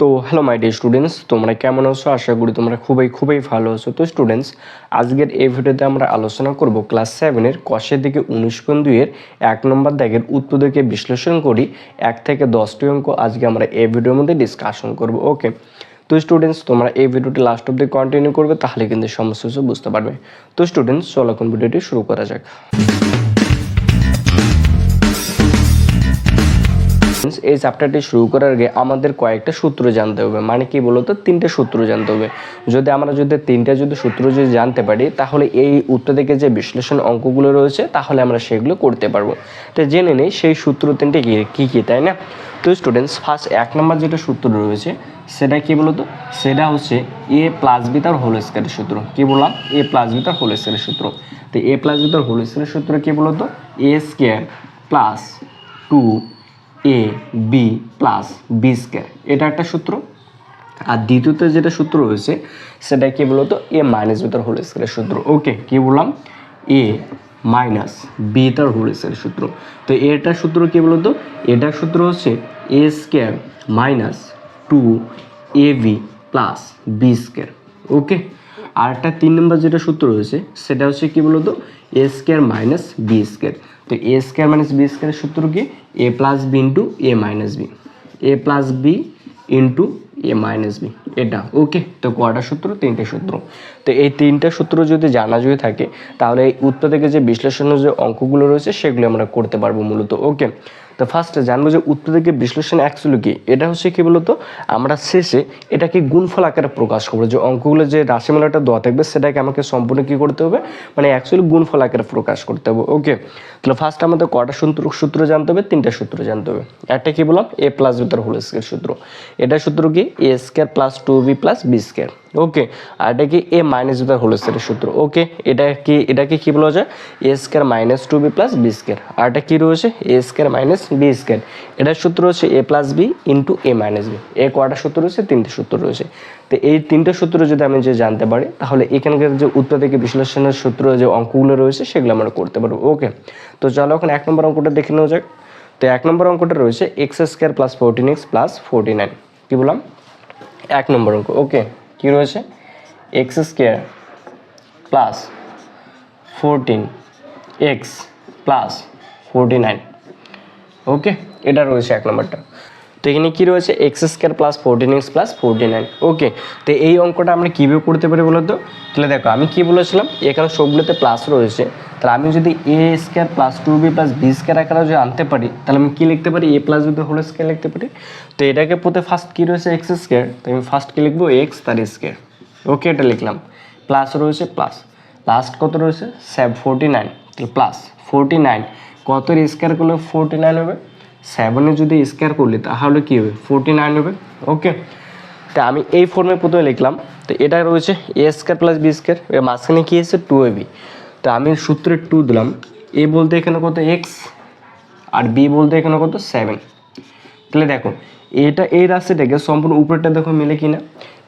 তো hello my dear students, তোমরা কেমন আছো? আশা করি তোমরা খুবই ভালো আছো। তো স্টুডেন্টস, আজকের এই ভিডিওতে আমরা আলোচনা করব ক্লাস 7-এর কষের দিকে 19.2-এর 1 নম্বর দাগের উত্তর দিকে বিশ্লেষণ করি 1 থেকে 10টি অঙ্ক আজকে আমরা এই ভিডিওর মধ্যে ডিসকাশন করব। ওকে, তো স্টুডেন্টস, তোমরা এই ভিডিওটি লাস্ট অবধি কন্টিনিউ করবে, তাহলে কিন্তু সমস্ত কিছু বুঝতে পারবে। তো স্টুডেন্টস, চলো এখন ভিডিওটি শুরু করা যাক। এই চ্যাপ্টারটি শুরু করার আগে আমাদের কয়েকটা সূত্র জানতে হবে। মানে কি বলতো, 3টে সূত্র জানতে হবে। আমরা যদি 3টে সূত্র জানতে পারি, তাহলে এই উত্তর থেকে যে বিশ্লেষণ অঙ্কগুলো রয়েছে তাহলে আমরা সেগুলো করতে পারবো। তো জেনে নেই সেই সূত্র 3টে কি, তাই না? তো স্টুডেন্টস, ফার্স্ট 1 নম্বর যেটা সূত্র রয়েছে সেটা কি বলতো, সেটা হচ্ছে a প্লাস বি তার হোল স্কয়ারের সূত্র। কি বললাম? a প্লাস বি তার হোল স্কয়ারের সূত্র। তো a প্লাস বি তার হোল স্কয়ারের সূত্র কি বলতো, a square plus 2a B plus B square, এটা একটা সূত্র। আর দ্বিতীয়তে যেটা সূত্র রয়েছে সেটা কি বলতো, এ মাইনাস বি তার হোল স্কয়ারের সূত্র। ওকে, কি বললাম? এ মাইনাস বি তার হোল স্কয়ারের সূত্র। তো এটার সূত্র কি বলতো, এটার সূত্র হচ্ছে a square minus 2ab plus B square. Okay, আর একটা 3 নম্বর যেটা সূত্র রয়েছে সেটা হচ্ছে কি বলতো, এ স্কয়ার মাইনাস বি স্কয়ার। তো এ স্কয়ার মাইনাস বি স্কয়ারের সূত্র কি, a plus b into a minus b, A plus b into a minus B, এটা। ওকে, তো কয়টা সূত্র? 3টে সূত্র। তো এই 3টে সূত্র যদি জানা থাকে তাহলে এই উত্তর থেকে যে বিশ্লেষণের যে অঙ্কগুলো রয়েছে সেগুলো আমরা করতে পারবো মূলত। ওকে, তো ফার্স্টে জানবো যে উত্তর থেকে বিশ্লেষণ অ্যাকচুয়ালি কি। এটা হচ্ছে কি বলতো, আমরা শেষে এটাকে গুণফল আকারে প্রকাশ করবো। যে অঙ্কগুলো যে রাশিমালাটা দেওয়া থাকবে সেটাকে আমাকে সম্পূর্ণ কী করতে হবে, মানে অ্যাকচুয়ালি গুণফল আকারে প্রকাশ করতে হবে। ওকে, তাহলে ফার্স্ট আমাদের কটা সূত্র জানতে হবে? 3টে সূত্র জানতে হবে। একটা কি বললাম, এ প্লাস বি তার হোল স্কয়ার সূত্র। এটা সূত্র কি, a square plus 2b plus B square. Okay, আর এটা কি, এ মাইনাস বি তার হোল স্কয়ারের সূত্র। ওকে, এটাকে কি বলা যায়, a square minus 2b plus B square. আর এটা কি রয়েছে, a square minus b square. এটার সূত্র হচ্ছে a plus b into a minus b. এই কয়টা সূত্র রয়েছে? 3টে সূত্র রয়েছে। তো এই 3টে সূত্র যদি আমি জানতে পারি তাহলে এখানকার যে উত্তর থেকে বিশ্লেষণের সূত্র যে অঙ্কগুলো রয়েছে সেগুলো আমরা করতে পারবো। ওকে, তো চলো এখন 1 নম্বর অঙ্কটা দেখে নেওয়া যাক। তো 1 নম্বর অঙ্কটা রয়েছে x square plus 14x plus 49। কি বললাম? 1 নম্বর অঙ্ক। ওকে, কি রয়েছে, x square plus 14x plus 49। ওকে, এটা রয়েছে 1 নম্বরটা। তো এখানে কি রয়েছে, x square plus 14x plus 49। ওকে, তো এই অঙ্কটা আমরা কীভাবে করতে পারি বলতো? তাহলে দেখো, আমি কি বলেছিলাম, এখানে সবগুলোতে প্লাস রয়েছে। তাহলে আমি যদি a square plus 2b plus B square আকারে যদি আনতে পারি তাহলে আমি কি লিখতে পারি, a plus b whole square লিখতে পারি। তো এটাকে প্রথমে ফার্স্ট কি রয়েছে, এক্স স্কয়ার, তো আমি ফার্স্ট কি লিখবো, এক্স তার স্কয়ার। ওকে, এটা লিখলাম। প্লাস রয়েছে প্লাস, লাস্ট কত রয়েছে, 49। তাহলে প্লাস 49 কত স্কয়ার করলে 49 হবে, 7 যদি স্কয়ার করলে তাহলে কি হবে, 49 হবে। ওকে, তা আমি এই ফর্মে প্রথমে লিখলাম। তো এটা রয়েছে a square plus B square, এর মাঝখানে কি এসেছে, 2ab। তো আমি সূত্রে 2 দিলাম। এ বলতে এখানে কত, এক্স, আর বি বলতে এখানে কত, 7। তাহলে দেখো, এটা এই রাশিটাকে সম্পূর্ণ উপরেরটা দেখো মিলে কিনা,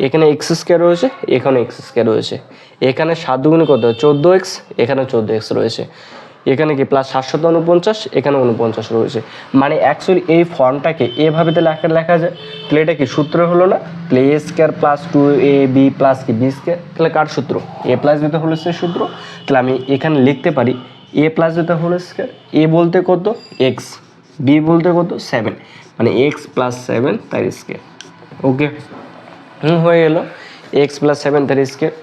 এখানে এক্স স্কয়ার রয়েছে, এখানে এক্স স্কয়ার রয়েছে, এখানে 7 দুগুণে কত, 14x, এখানে 14x রয়েছে, এখানে কি প্লাস 749, এখানে 49 রয়েছে। মানে অ্যাকচুয়ালি এই ফর্মটাকে এভাবে তো লেখা যায়। তাহলে এটা কি সূত্র হলো না, তাহলে এ স্কয়ার প্লাস 2ab প্লাস কি বি স্কয়ার। তাহলে কার সূত্র, a plus b whole square সূত্র। তাহলে আমি এখানে লিখতে পারি a plus b whole square. এ বলতে কত, এক্স, বি বলতে কত, 7, মানে এক্স প্লাস 7 তার স্কয়ার। ওকে, হয়ে গেল এক্স প্লাস 7 তার স্কয়ার।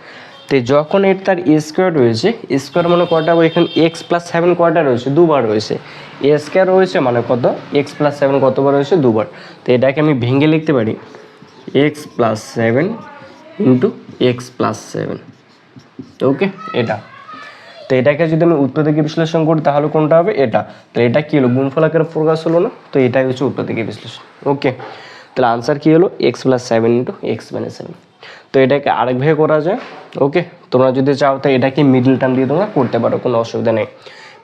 তো যখন এর তার স্কোয়ার রয়েছে, স্কোয়ার মানে কয়টা, এখানে এক্স প্লাস 7 কয়টা রয়েছে, 2বার রয়েছে। এ স্কোয়ার রয়েছে মানে কত, এক্স প্লাস 7 কতবার রয়েছে, 2বার। তো এটাকে আমি ভেঙে লিখতে পারি x plus 7 into x plus 7। ওকে, এটা। তো এটাকে যদি আমি উত্তর থেকে বিশ্লেষণ করি তাহলে কোনটা হবে, এটা। তো এটা কি হলো, গুণফল আকারে প্রকাশ হলো না, তো এটাই হচ্ছে উত্তর থেকে বিশ্লেষণ। ওকে, তাহলে আনসার কি হলো, x plus 7 into x minus 7। তো এটাকে আরেকভাবে করা যায়। ওকে, তোমরা যদি চাও তো এটাকে মিডল টার্ম দিয়ে তোমরা করতে পারো, কোনো অসুবিধা নেই।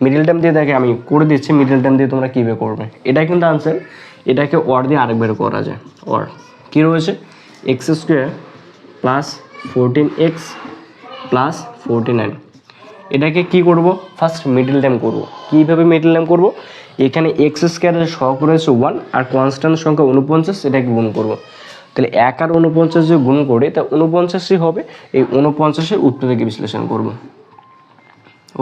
মিডল টার্ম দিয়ে দেখে আমি করে দিচ্ছি, মিডল টার্ম দিয়ে তোমরা কীভাবে করবে, এটা কিন্তু আনসার। এটাকে ওয়ার দিয়ে আরেকবার করা যায়। ওয়ার কী রয়েছে, x square plus 14x plus 49। এটাকে কি করব, ফার্স্ট মিডল টার্ম করব। কীভাবে মিডল টার্ম করব, এখানে এক্স স্কোয়ারের সহগ রয়েছে 1 আর কনস্ট্যান্ট সংখ্যা 49, এটাকে গুণ করব। তাহলে 1 আর 49 যে গুণ করে তা 49ই হবে, এই 49-এর উত্তর থেকে বিশ্লেষণ করব।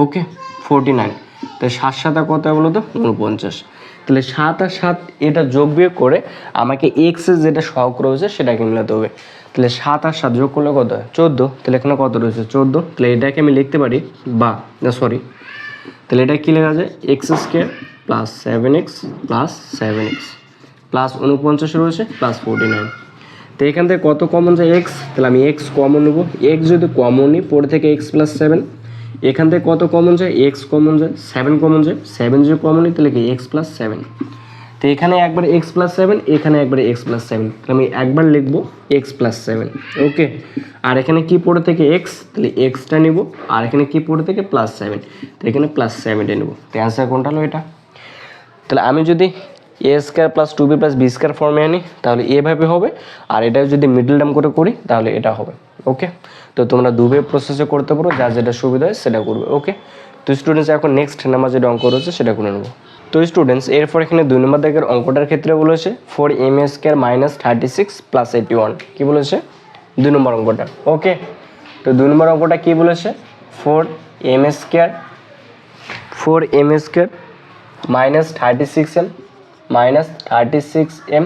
ওকে 49, তাহলে 7 7 কত বলো তো 49, তাহলে 7 আর 7 এটা যোগ বিয়োগ করে আমাকে এক্স এর যেটা সহগ রয়েছে সেটাকে মিলাতে হবে। তাহলে 7 আর 7 যোগ করলে কত হয় 14, তাহলে এখানে কত রয়েছে 14, তাহলে এটাকে আমি লিখতে পারি বা সরি, তাহলে এটা কী লেখা যায় x square plus 7x plus 7x plus 49 রয়েছে প্লাস 49। তো এখান থেকে কত কমন যায় এক্স, তাহলে আমি এক্স কমন নেবো, এক্স যদি কমন নিই পরে থেকে এক্স প্লাস 7, এখান থেকে কত কমন যায় এক্স কমন যায়, 7 কমন যায়, 7 যদি কমন নিই তাহলে কি এক্স প্লাস 7। তো এখানে একবার এক্স প্লাস 7, এখানে একবারে এক্স প্লাস 7, তাহলে আমি একবার লিখবো এক্স প্লাস 7। ওকে, আর এখানে কি পড়ে থেকে এক্স, তাহলে এক্সটা নেব, আর এখানে কি পড়ে থেকে প্লাস 7, তো এখানে প্লাস 7টা নেব। তো অ্যান্সার কোনটা হলো এটা। তাহলে আমি যদি a square plus 2b plus b square ফর্মে আনি তাহলে এভাবে হবে, আর এটা যদি মিডল টার্ম করে করি তাহলে এটা হবে। ওকে, তো তোমরা দুবে প্রসেসে করতে পারো, যার যেটা সুবিধা হয় সেটা করবে। ওকে, তো স্টুডেন্টস এখন নেক্সট নাম্বার যেটা অঙ্ক রয়েছে সেটা করে নেবো। তো স্টুডেন্টস এরপর এখানে 2 নম্বর দাগের অঙ্কটার ক্ষেত্রে বলেছে 4m স্কোয়ার মাইনাস 36 প্লাস 81, কী বলেছে 2 নম্বর অঙ্কটা। ওকে, তো 2 নম্বর অঙ্কটা কী বলেছে 4m square minus 36m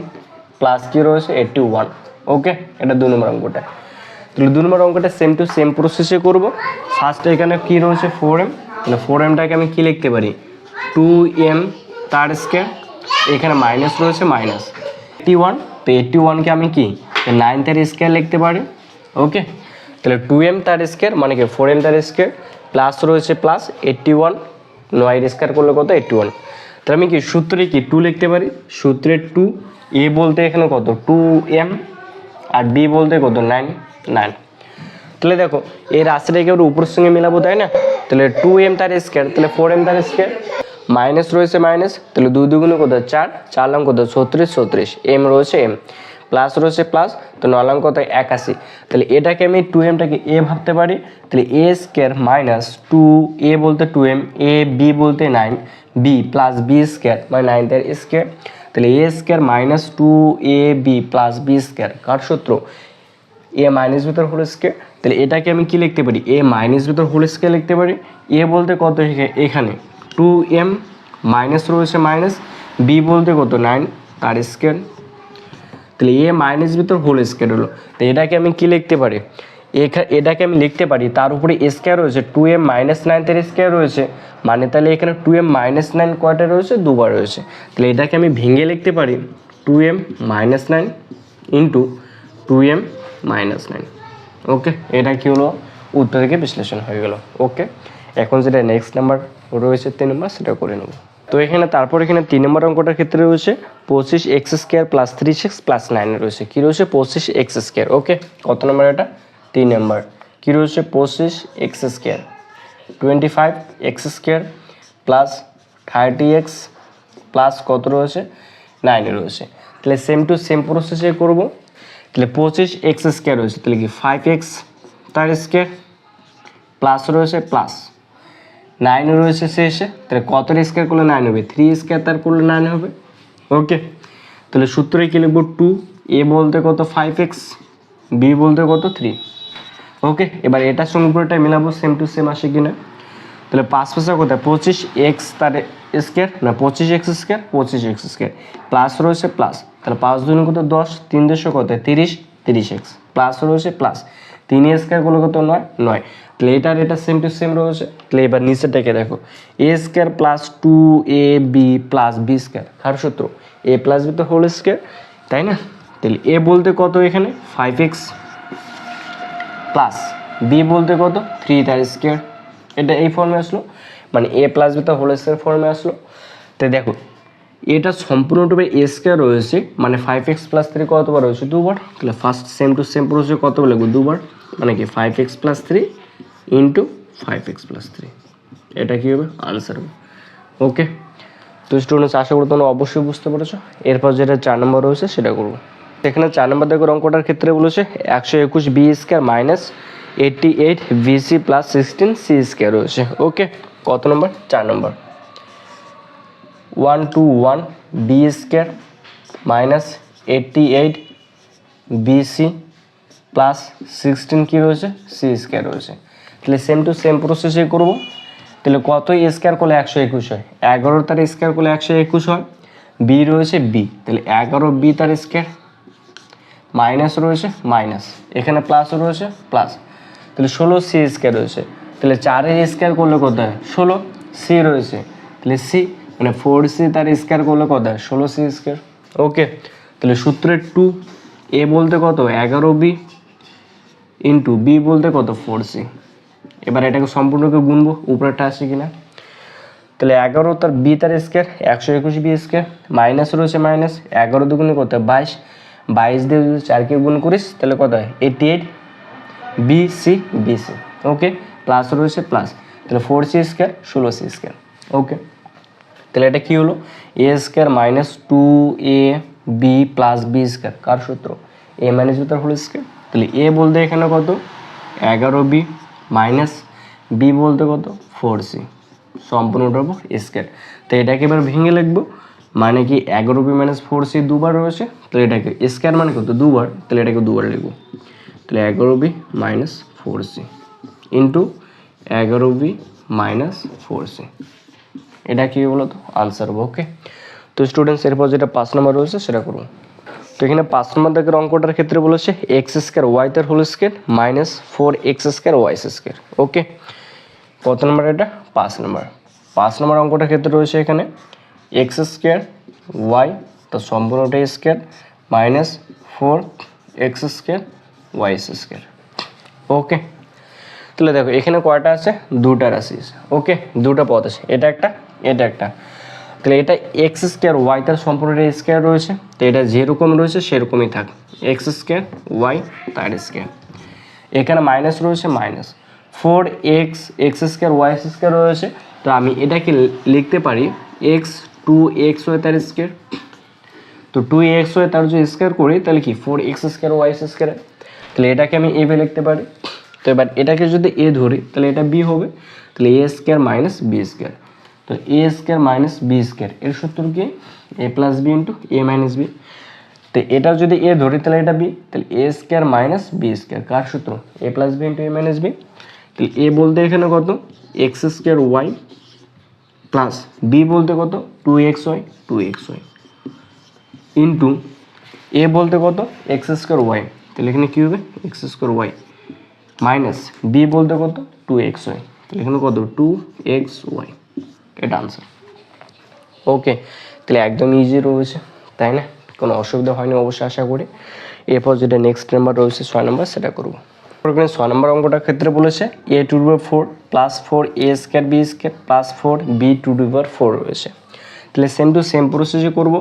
plus কী রয়েছে 81। ওকে, এটা 2 নম্বর অঙ্কটা। তাহলে 2 নম্বর অঙ্কটা সেম টু সেম প্রসেসে করবো। ফার্স্টে এখানে কী রয়েছে 4m, তাহলে 4mটাকে আমি কী লিখতে পারি 2m তার স্কোয়ার, এখানে মাইনাস রয়েছে মাইনাস 81, তো 81কে আমি কি 9 তার স্কোয়ার লিখতে পারি। ওকে, তাহলে 2m তার স্কোয়ার মানে কি 4m তার স্কোয়ার প্লাস রয়েছে প্লাস 81, 9 স্কোয়ার করলে কত 81। তাহলে আমি কি সূত্রে কি 2 লিখতে পারি, সূত্রে 2, এ বলতে এখানে কত 2m আর বি বলতে কত 9। তাহলে দেখো এই রাশিটাকে আমরা উপরের সঙ্গে মিলাবো, তাই না। তাহলে 2m তার স্কোয়ার, তাহলে 4m তার স্কোয়ার, মাইনাস রয়েছে মাইনাস, তাহলে 2 দুগুণে কত 4, 4 লাম কত 36, এম রয়েছে এম, প্লাস রয়েছে প্লাস, তো 9 লাম কত 81। তাহলে এটাকে আমি 2mটাকে এ ভাবতে পারি, তাহলে এ স্কোয়ার মাইনাস 2, এ বলতে 2m, এ বি বলতে 9, বি প্লাস বি স্কোয়ার মানে 9 তার স্কোয়ার, তাহলে a square minus 2ab plus b square, কার সূত্র এ মাইনাস ভিতর হোল স্কোয়ার। তাহলে এটাকে আমি কি লিখতে পারি এ মাইনাস ভিতর হোল স্কোয়ার লিখতে পারি। এ বলতে কত এখানে 2m মাইনাস রয়েছে মাইনাস, বি বলতে কত 9 তার স্কোয়ার, তাহলে এ মাইনাস ভিতর হোল স্কোয়ার হলো। তো এটাকে আমি কি লিখতে পারি এটাকে আমি লিখতে পারি তার উপরে স্কোয়ার রয়েছে 2m মাইনাস 9 তার স্কোয়ার রয়েছে, মানে তাহলে এখানে 2m মাইনাস 9 কয়টা রয়েছে দুবার রয়েছে, তাহলে এটাকে আমি ভেঙে লিখতে পারি 2m minus 9 into 2m minus 9। ওকে, এটা কি হলো উত্তর থেকে বিশ্লেষণ হয়ে গেল। ওকে, এখন যেটা নেক্সট নাম্বার রয়েছে 3 নম্বর সেটা করে নেব। তো এখানে তারপর এখানে 3 নম্বর অঙ্কটার ক্ষেত্রে রয়েছে 25x square plus 3x plus 9 রয়েছে, কী রয়েছে 25x স্কোয়ার। ওকে, কত নম্বর এটা 3 নম্বর, কী রয়েছে 25x square 25x square plus 30x plus কত রয়েছে 9 রয়েছে। তাহলে সেম টু সেম প্রসেসে করবো। তাহলে 25x স্কোয়ার রয়েছে, তাহলে কি 5x তার স্কোয়ার প্লাস রয়েছে প্লাস 9 রয়েছে শেষে, তাহলে কত স্কোয়ার করলে 9 হবে 3 স্কোয়ার তার করলে 9 হবে। ওকে, তাহলে সূত্রে কি লিখবো 2, এ বলতে কত 5x, বি বলতে কত 3। ওকে, এবার এটার সঙ্গে পুরোটা মিলাবো সেম টু সেম আসে কিনা। তাহলে 5 5 কোথায় 25x তার স্কোয়ার না 25x স্কোয়ার প্লাস রয়েছে প্লাস, তাহলে 5 2 কত 10, 3 2 কত 30, 30x প্লাস রয়েছে প্লাস 3 স্কোয়ার করলে কত 9। তাহলে এটা সেম টু সেম রয়েছে। তাহলে এবার নিচেটাকে দেখো a square plus 2ab plus b square, কার সূত্র এ প্লাস বি তো হোল স্কোয়ার, তাই না। তাহলে এ বলতে কত এখানে 5x প্লাস বি বলতে কত 3 তার স্কোয়ার, এটা এই ফর্মে আসলো, মানে এ প্লাস বি তো হোল স্কোয়ার ফর্মে আসলো। তো দেখো এটা সম্পূর্ণরূপে এ স্কোয়ার রয়েছে, মানে 5x প্লাস 3 কতবার রয়েছে 2বার, তাহলে ফার্স্ট সেম টু সেম প্রসেসে কতবার লাগবে 2বার, মানে কি 5x plus 3 into 5x plus 3, এটা কী হবে আনসার হবে। ওকে, তো স্টুডেন্টস আশা করি তোমরা অবশ্যই বুঝতে পেরেছো। এরপর যেটা 4 নম্বর রয়েছে সেটা করবো। এখানে 4 নম্বর দেখো অঙ্কটার ক্ষেত্রে বলেছে 121 বি স্কোয়ার মাইনাস 88 ভিসি প্লাস 16 সি স্কোয়ার রয়েছে। ওকে, কত নম্বর 4 নম্বর 121 b square minus 88 b c plus 16 কী রয়েছে সি স্কোয়ার রয়েছে। তাহলে সেম টু সেম প্রসেসে করব। তাহলে কত স্কোয়ার করলে 121 হয়, 11 তার স্কোয়ার করলে 121 হয়। বি রয়েছে বি, তাহলে 11 বি তার স্কোয়ার, মাইনাস রয়েছে মাইনাস, এখানে প্লাস রয়েছে প্লাস, তাহলে 16 সি স্কোয়ার রয়েছে। তাহলে 4 স্কোয়ার করলে কত হয় 16, সি রয়েছে, তাহলে সি মানে 4c তার স্কোয়ার করলে কত হয় 16 সি স্কোয়ার। ওকে, তাহলে সূত্রের 2 এ বলতে কত 11 বি ইন্টু বি বলতে কত 4c। এবার এটাকে সম্পূর্ণকে গুনবো উপরেরটা আসে কিনা। তাহলে 11 তার বি তার স্কোয়ার 121 বি স্কোয়ার, মাইনাস রয়েছে মাইনাস, 11 দুগুণে কত 22, 22 দিয়ে যদি 4কে গুণ করিস তাহলে কত হয় 88 বিসি বিসি। ওকে, প্লাস রয়েছে প্লাস, তাহলে 4c square 16c square. Okay, তাহলে এটা কী হলো a square minus 2a B plus b square, কার সূত্র এ মাইনাস বি তার হোল স্কোয়ার। তাহলে এ বলতে এখানে কত 11 বি মাইনাস বি বলতে কত 4c সম্পূর্ণটার উপর স্কোয়ার। তো এটাকে এবার ভেঙে লিখবো, মানে কি 11 বি মাইনাস 4c দুবার রয়েছে, তাহলে এটাকে স্কোয়ার মানে কত দুবার, তাহলে এটাকে দুবার লিখবো। তাহলে 11 b minus 4c into 11 b minus 4c, এটা কী বলো তো আনসার হবে। ওকে, তো স্টুডেন্টস এরপর যেটা 5 নম্বর রয়েছে সেটা করবো। তো এখানে 5 নম্বর দাগের অঙ্কটার ক্ষেত্রে বলেছে এক্স স্কোয়ার ওয়াই তার whole square minus 4x square y square. Okay, কত নম্বর এটা 5 নম্বর। 5 নম্বর অঙ্কটার ক্ষেত্রে রয়েছে এখানে এক্স স্কোয়ার ওয়াই তো সম্পূর্ণটা square minus 4x square y square. Okay, তাহলে দেখো এখানে কয়টা আছে দুটা রাশি আছে। ওকে, দুটা পদ আছে, এটা একটা এটা একটা। তাহলে এটা এক্স স্কোয়ার ওয়াই তার সম্পূর্ণটা স্কোয়ার রয়েছে, তো এটা যেরকম রয়েছে সেরকমই থাক, এক্স স্কোয়ার ওয়াই তার স্কোয়ার। এখানে মাইনাস রয়েছে minus 4x x square y square রয়েছে, তো আমি এটাকে লিখতে পারি এক্স 2x ওয়াই তার স্কোয়ার। তো 2x ওয়াই তার যদি স্কোয়ার করি তাহলে কি 4x স্কোয়ার ওয়াই স্কোয়ার, তাহলে এটাকে আমি এভাবে লিখতে পারি। তো এবার এটাকে যদি এ ধরি তাহলে এটা বি হবে, তাহলে a square minus b square. তো a square minus b square এর সূত্র কি a plus b into a minus b. তো এটা যদি এ ধরি তাহলে এটা বি, তাহলে a square minus b square, কার সূত্র a plus b into a minus b. তাহলে এ বলতে এখানে কত x square y plus b বলতে কত 2x ওয়াই ইন্টু এ বলতে কত এক্স স্কোয়ার ওয়াই, তাহলে এখানে কী হবে x square y minus b বলতে কত 2x ওয়াই, তাহলে এখানে কত 2x ওয়াই, এটা আনসার। ওকে, তাহলে একদম ইজি রয়েছে তাই না, কোনো অসুবিধা হয়নি অবশ্যই আশা করি। এরপর যেটা নেক্সট নাম্বার রয়েছে 6 নম্বর সেটা করবো। এখানে 6 নম্বর অঙ্কটার ক্ষেত্রে বলেছে a to the power 4 plus 4a square b square plus 4b to the power 4 রয়েছে। তাহলে সেম টু সেম প্রসেসে করবো,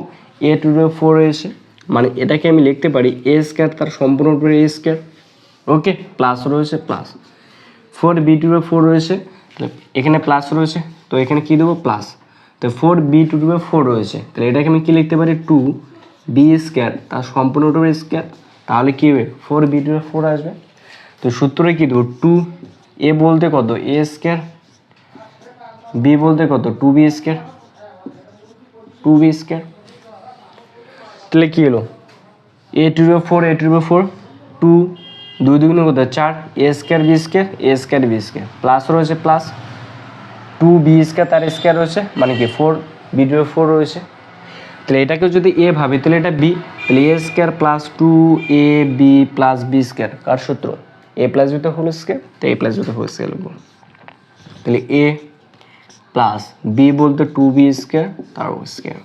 a টু দি পাওয়ার 4 রয়েছে মানে এটাকে আমি লিখতে পারি a স্কোয়ার তার সম্পূর্ণ উপরে a স্কোয়ার। ওকে, প্লাস রয়েছে plus 4b to the power 4 রয়েছে, এখানে প্লাস রয়েছে তো এখানে কী দেবো প্লাস, তো 4b টু দি পাওয়ার 4 রয়েছে, তাহলে এটাকে আমি কী লিখতে পারি 2b স্কোয়ার তার সম্পূর্ণ উপরে স্কোয়ার, তাহলে কী হবে 4b টু দি পাওয়ার 4 আসবে। তো সূত্রে কী দেবো 2 এ বলতে কত এ স্কোয়ার, বি বলতে কত 2b স্কোয়ার, 2b স্কোয়ার। তাহলে কী হলো এ two the power 4 A two the power 4 2 2 দুগুণে কত 4 এ স্কোয়ার বি স্কোয়ার এ স্কোয়ার বি স্কোয়ার প্লাস রয়েছে প্লাস 2b স্কোয়ার তার স্কোয়ার রয়েছে মানে কি 4b টু দি পাওয়ার 4 রয়েছে। তাহলে এটাকে যদি এ ভাবি তাহলে এটা বি, তাহলে a square plus 2ab plus b square, কার সূত্র এ প্লাস বি তো হোল স্কোয়ার, তো এ প্লাস বি তো হোল স্কোয়ার লিখবো। তাহলে এ প্লাস বি বলতে 2b স্কোয়ার তার স্কোয়ার।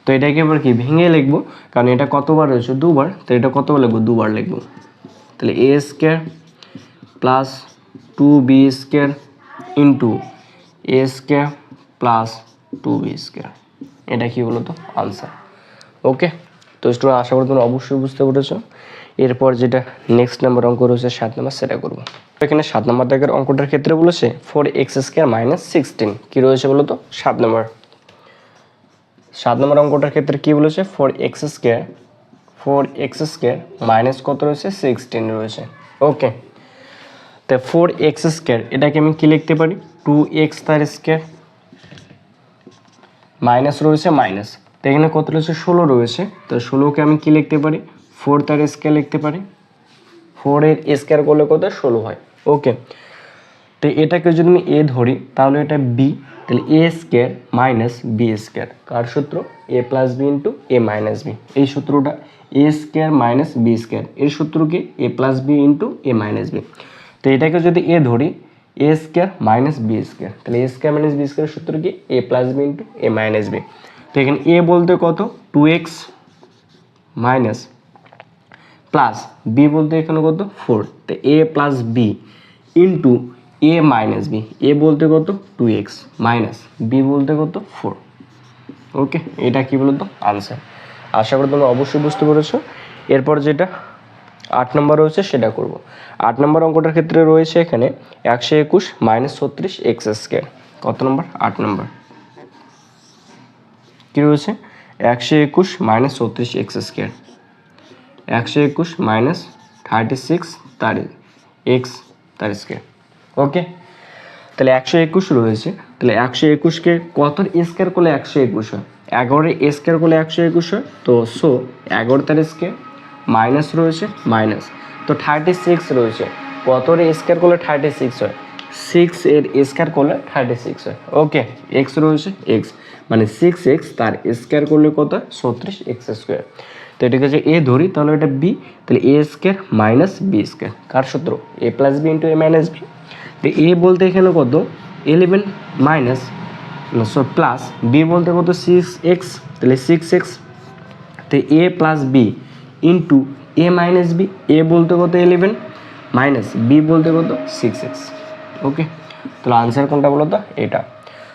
তো এটাকে এবার কি ভেঙে লিখবো, কারণ এটা কতবার রয়েছে দুবার, তো এটা কতবার লিখবো দুবার লিখবো। তাহলে a square plus 2b square into a square plus 2b square, এটা কি বলো তো আনসার। ওকে, তো স্টুডেন্ট আশা করি তোমরা অবশ্যই বুঝতে পেরেছো। এরপর যেটা নেক্সট নাম্বার অঙ্ক রয়েছে 7 নম্বর সেটা করবো। এখানে 7 নম্বর দাগের অঙ্কটার ক্ষেত্রে বলেছে 4x স্কোয়ার মাইনাস 16 কী রয়েছে বলো তো 7 নম্বর। 7 নম্বর অঙ্কটার ক্ষেত্রে কী বলেছে 4x স্কোয়ার মাইনাস কত রয়েছে 16 রয়েছে। ওকে, তো 4x স্কোয়ার এটাকে আমি কী লিখতে পারি 2x তার স্কোয়ার মাইনাস রয়েছে মাইনাস, তো এখানে কত রয়েছে 16 রয়েছে, তো 16কে আমি কী লিখতে পারি 4 তার স্কয়ার লিখতে পারি, 4 এর স্কয়ার করলে কত 16 হয়। ওকে, তো এটাকে যদি আমি এ ধরি তাহলে এটা বি, তাহলে এ স্কয়ার মাইনাস বি স্কয়ার, কার সূত্র? A plus b into a minus b. এই সূত্রটা এ স্কয়ার মাইনাস বি স্কয়ার, এর সূত্র কি? A plus b into a minus b. তো এটাকে যদি এ ধরি এ স্কয়ার মাইনাস বি স্কয়ার, তাহলে এ স্কয়ার মাইনাস বি স্কয়ার সূত্র কি? A plus b into a minus b. তো এখানে এ বলতে কত? 2x মাইনাস প্লাস বি বলতে এখানে কত? 4, তো a plus b into a minus b. A বলতে কত? 2x মাইনাস বি বলতে কত? 4। ওকে, এটা কি বলতো? আনসার। আশা করি তোমরা অবশ্যই বুঝতে পেরেছো। এরপর যেটা 8 নম্বর রয়েছে সেটা করব। 8 নম্বর অঙ্কটার ক্ষেত্রে রয়েছে এখানে 121 মাইনাস 36 এক্স স্কোয়ার। কত নম্বর? 8 নম্বর। কি রয়েছে? 121 মাইনাস 36 এক্স স্কোয়ার, 121 মাইনাস 36 তার এক্স তার স্কোয়ার। ওকে, তাহলে 121 রয়েছে, তাহলে 121কে কত স্কোয়ার করলে 121 হয়? 11 স্কোয়ার করলে 121 হয়, তো সো 11 তার স্কোয়ার মাইনাস রয়েছে মাইনাস, তো 36 রয়েছে, কত স্কোয়ার করলে 36 হয়? 6 এর স্কোয়ার করলে 36 হয়। ওকে, এক্স রয়েছে এক্স, মানে 6x তার স্কোয়ার করলে কত? 36 এক্স স্কোয়ার। তো এটাকে যে এ ধরি তাহলে এটা বি, তাহলে a square minus b square, কার সূত্র? A plus b into a minus b. তো এ বলতে এখানে কত? 11 মাইনাস প্লাস বি বলতে কত? 6x, তাহলে 6x, তো a plus b into a minus b. A বলতে কত? 11 মাইনাস বি বলতে কত? 6x। ওকে, তাহলে আনসার কোনটা বলো তো? এটা।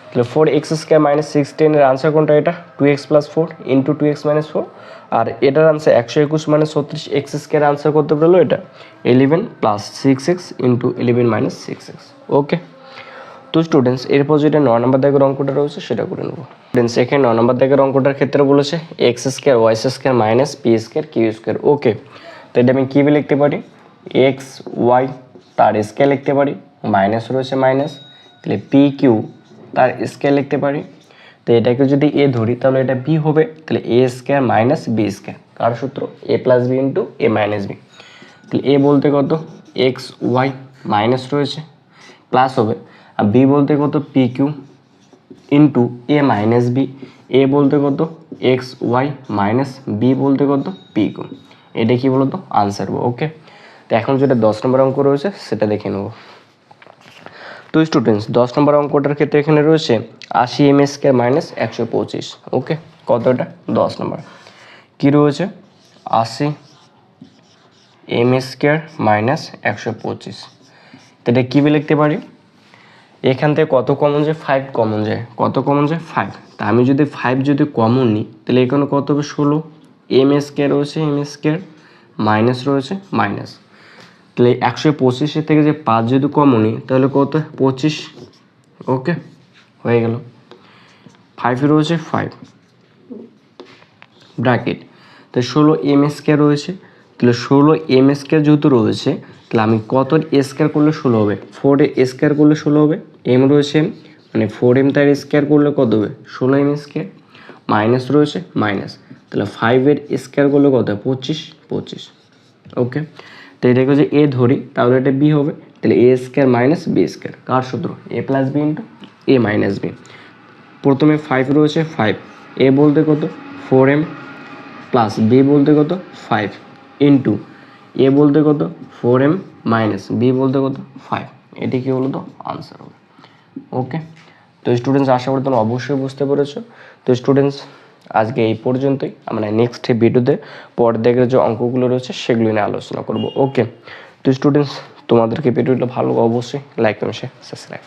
তাহলে 4x স্কোয়ার মাইনাস 16 এর আনসার কোনটা? এটা 2x plus 4 into 2x minus 4। আর এটার answer 121 minus 36 x square answer করতে পারলো এটা 11 plus 6x into 11 minus 6x। ওকে, তো স্টুডেন্টস এরপর যেটা 9 নম্বর দাগের অঙ্কটা রয়েছে সেটা করে নেবো। স্টুডেন্টস এখানে 9 নম্বর দাগের অঙ্কটার ক্ষেত্রে বলেছে x square y square minus p square q square. Okay, তো এটা আমি কীভাবে লিখতে পারি? এক্স ওয়াই তার স্কোয়ার লিখতে পারি, মাইনাস রয়েছে মাইনাস, তাহলে পি কিউ তার স্কোয়ার লিখতে পারি। তো এটাকে যদি এ ধরি তাহলে এটা বি হবে, তাহলে a square minus b square, কার সূত্র? A plus b into a minus b. তাহলে এ বলতে কত? এক্স ওয়াই মাইনাস রয়েছে প্লাস হবে, আর বি বলতে কত? P q into a minus b. A বলতে কত? এক্স ওয়াই মাইনাস বি বলতে কত? P q. এটা কি বলতো? আনসার। ওকে, তো এখন যেটা 10 নম্বর অঙ্ক রয়েছে সেটা দেখে নেব। তো স্টুডেন্টস 10 নম্বর অঙ্কটার ক্ষেত্রে এখানে রয়েছে 80 এম স্কোয়ার মাইনাস 125। ওকে, কতটা? 10 নম্বর। কি রয়েছে? 80 এম স্কোয়ার মাইনাস 125। তো এটা কীভাবে লিখতে পারি? এখান থেকে কত কমন যায়? 5 কমন যায়। কত কমন যায়? 5। তা আমি যদি 5 যদি কমন নিই তাহলে এখানে কত হবে? 16। এম স্কোয়ার রয়েছে এম স্কোয়ার মাইনাস রয়েছে মাইনাস, তাহলে 125 থেকে যে 5 যদি কমন নিই তাহলে কত? 25। ওকে, হয়ে গেল। 5 রয়েছে 5 ব্র্যাকেট, তো 16 এম স্কোয়ার রয়েছে, তাহলে 16 এম স্কোয়ার যেহেতু রয়েছে তাহলে আমি কত স্কোয়ার করলে 16 হবে? 4 এর স্কোয়ার করলে 16 হবে। এম রয়েছে মানে 4m তার স্কোয়ার করলে কত হবে? 16 এম স্কোয়ার মাইনাস রয়েছে মাইনাস, তাহলে 5 এর স্কোয়ার করলে কত? 25। ওকে, তো এটাকে যে এ ধরি তাহলে এটা বি হবে, তাহলে a square minus b square, কার সূত্র? A plus b into a minus B. প্রথমে 5 রয়েছে 5, এ বলতে কত? 4m প্লাস বি বলতে কত? 5 ইন্টু এ বলতে কত? 4m মাইনাস বি বলতে কত? 5। এটি কি বলতো? আনসার হবে। ওকে, তো স্টুডেন্টস আশা করি তোমরা অবশ্যই বুঝতে পেরেছো। তো স্টুডেন্টস আজকে এই পর্যন্তই, আমরা নেক্সট ভিডিওতে পর্দায় যে অঙ্কগুলো রয়েছে সেগুলো নিয়ে আলোচনা করব। ওকে, তো স্টুডেন্টস তোমাদেরকে ভিডিওটা ভালো অবশ্যই লাইক এবং সাবস্ক্রাইব।